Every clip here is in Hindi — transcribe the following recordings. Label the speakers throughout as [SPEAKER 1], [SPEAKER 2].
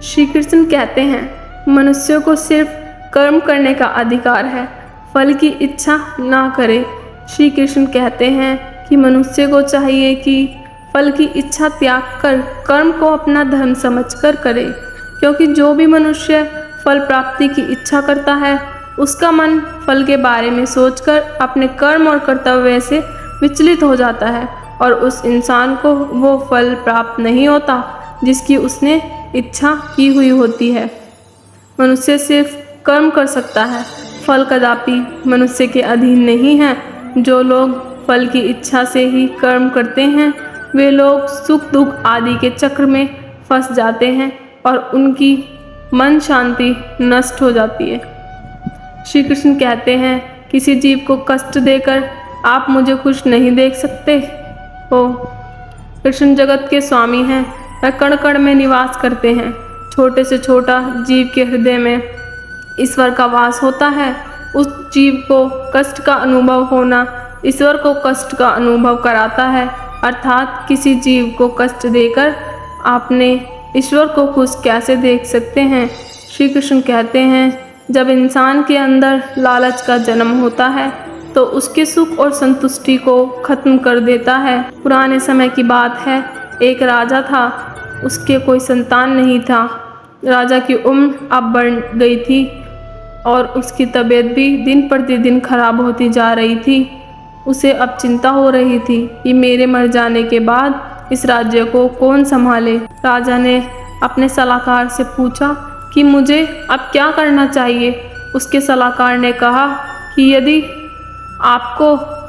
[SPEAKER 1] श्री कृष्ण कहते हैं मनुष्य को सिर्फ कर्म करने का अधिकार है, फल की इच्छा ना करे। श्री कृष्ण कहते हैं कि मनुष्य को चाहिए कि फल की इच्छा त्याग कर कर्म को अपना धर्म समझकर करे, क्योंकि जो भी मनुष्य फल प्राप्ति की इच्छा करता है उसका मन फल के बारे में सोचकर अपने कर्म और कर्तव्य से विचलित हो जाता है और उस इंसान को वो फल प्राप्त नहीं होता जिसकी उसने इच्छा की हुई होती है। मनुष्य सिर्फ कर्म कर सकता है, फल कदापि मनुष्य के अधीन नहीं है। जो लोग फल की इच्छा से ही कर्म करते हैं वे लोग सुख दुख आदि के चक्र में फंस जाते हैं और उनकी मन शांति नष्ट हो जाती है। श्री कृष्ण कहते हैं किसी जीव को कष्ट देकर आप मुझे खुश नहीं देख सकते हो। कृष्ण जगत के स्वामी हैं, वह कण कण में निवास करते हैं। छोटे से छोटा जीव के हृदय में ईश्वर का वास होता है। उस जीव को कष्ट का अनुभव होना ईश्वर को कष्ट का अनुभव कराता है, अर्थात किसी जीव को कष्ट देकर आपने ईश्वर को खुश कैसे देख सकते हैं। श्री कृष्ण कहते हैं जब इंसान के अंदर लालच का जन्म होता है तो उसके सुख और संतुष्टि को खत्म कर देता है। पुराने समय की बात है, एक राजा था, उसके कोई संतान नहीं था। राजा की उम्र अब बढ़ गई थी और उसकी तबीयत भी दिन प्रतिदिन खराब होती जा रही थी। उसे अब चिंता हो रही थी कि मेरे मर जाने के बाद इस राज्य को कौन संभाले। राजा ने अपने सलाहकार से पूछा कि मुझे अब क्या करना चाहिए। उसके सलाहकार ने कहा कि यदि आपको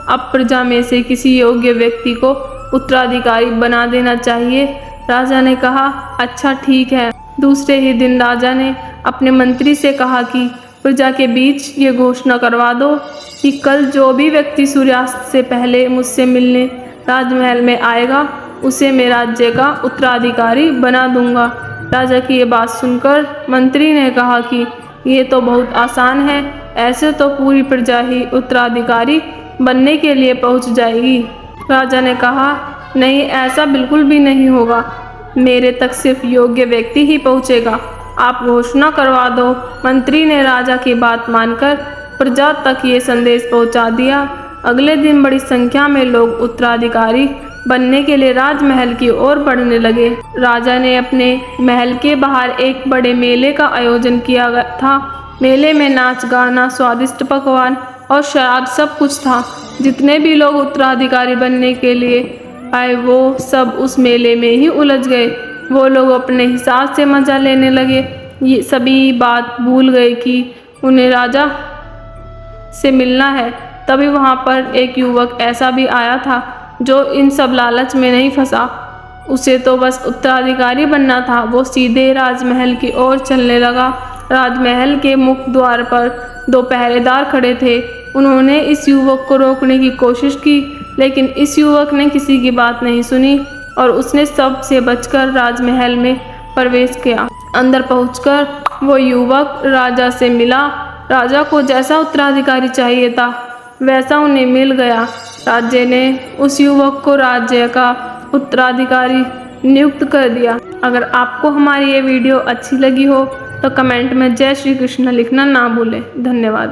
[SPEAKER 1] अब प्रजा में से किसी योग्य व्यक्ति को उत्तराधिकारी बना देना चाहिए। राजा ने कहा अच्छा ठीक है। दूसरे ही दिन राजा ने अपने मंत्री से कहा कि प्रजा के बीच ये घोषणा करवा दो कि कल जो भी व्यक्ति सूर्यास्त से पहले मुझसे मिलने राजमहल में आएगा उसे मैं राज्य का उत्तराधिकारी बना दूंगा। राजा की ये बात सुनकर मंत्री ने कहा कि ये तो बहुत आसान है, ऐसे तो पूरी प्रजा ही उत्तराधिकारी बनने के लिए पहुंच जाएगी। राजा ने कहा नहीं, ऐसा बिल्कुल भी नहीं होगा, मेरे तक सिर्फ योग्य व्यक्ति ही पहुंचेगा, आप घोषणा करवा दो। मंत्री ने राजा की बात मानकर प्रजा तक ये संदेश पहुंचा दिया। अगले दिन बड़ी संख्या में लोग उत्तराधिकारी बनने के लिए राजमहल की ओर बढ़ने लगे। राजा ने अपने महल के बाहर एक बड़े मेले का आयोजन किया था। मेले में नाच गाना, स्वादिष्ट पकवान और शराब सब कुछ था। जितने भी लोग उत्तराधिकारी बनने के लिए आए वो सब उस मेले में ही उलझ गए। वो लोग अपने हिसाब से मजा लेने लगे। ये सभी बात भूल गए कि उन्हें राजा से मिलना है। तभी वहाँ पर एक युवक ऐसा भी आया था जो इन सब लालच में नहीं फंसा। उसे तो बस उत्तराधिकारी बनना था। वो सीधे राजमहल की ओर चलने लगा। राजमहल के मुख्य द्वार पर 2 पहरेदार खड़े थे। उन्होंने इस युवक को रोकने की कोशिश की, लेकिन इस युवक ने किसी की बात नहीं सुनी और उसने सबसे बचकर राजमहल में प्रवेश किया। अंदर पहुंचकर वो युवक राजा से मिला। राजा को जैसा उत्तराधिकारी चाहिए था वैसा उन्हें मिल गया। राज्य ने उस युवक को राज्य का उत्तराधिकारी नियुक्त कर दिया। अगर आपको हमारी ये वीडियो अच्छी लगी हो तो कमेंट में जय श्री कृष्ण लिखना ना भूलें। धन्यवाद।